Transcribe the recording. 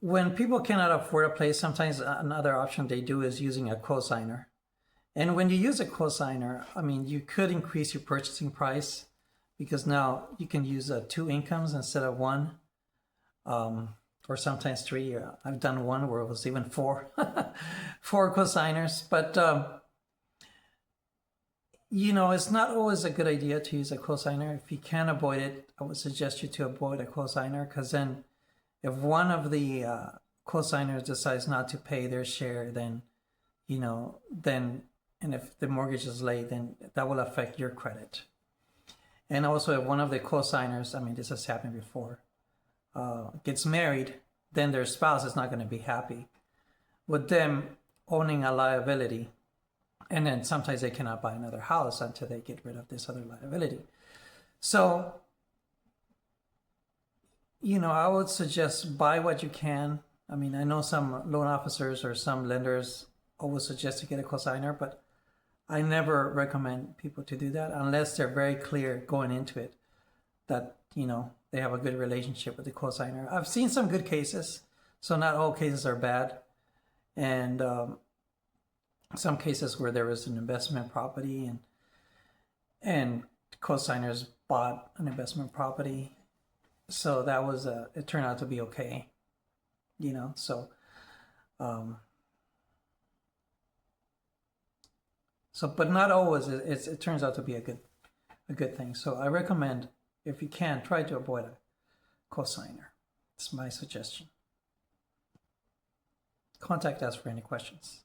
when people cannot afford a place, sometimes another option they do is using a cosigner. And when you use a cosigner, I mean, you could increase your purchasing price because now you can use two incomes instead of one, or sometimes three. I've done one where it was even four, four cosigners. But you know, it's not always a good idea to use a cosigner. If you can avoid it, I would suggest you to avoid a cosigner, because then if one of the cosigners decides not to pay their share, then, you know, then, and if the mortgage is late, then that will affect your credit. And also if one of the cosigners, I mean, this has happened before, gets married, then their spouse is not going to be happy with them owning a liability. And then sometimes they cannot buy another house until they get rid of this other liability. So, you know, I would suggest buy what you can. I mean, I know some loan officers or some lenders always suggest to get a cosigner, but I never recommend people to do that unless they're very clear going into it that, you know, they have a good relationship with the cosigner. I've seen some good cases, so not all cases are bad. And some cases where there was an investment property and cosigners bought an investment property, so that was it turned out to be okay, you know. So but not always. It turns out to be a good thing. So I recommend, if you can, try to avoid a cosigner. It's my suggestion. Contact us for any questions.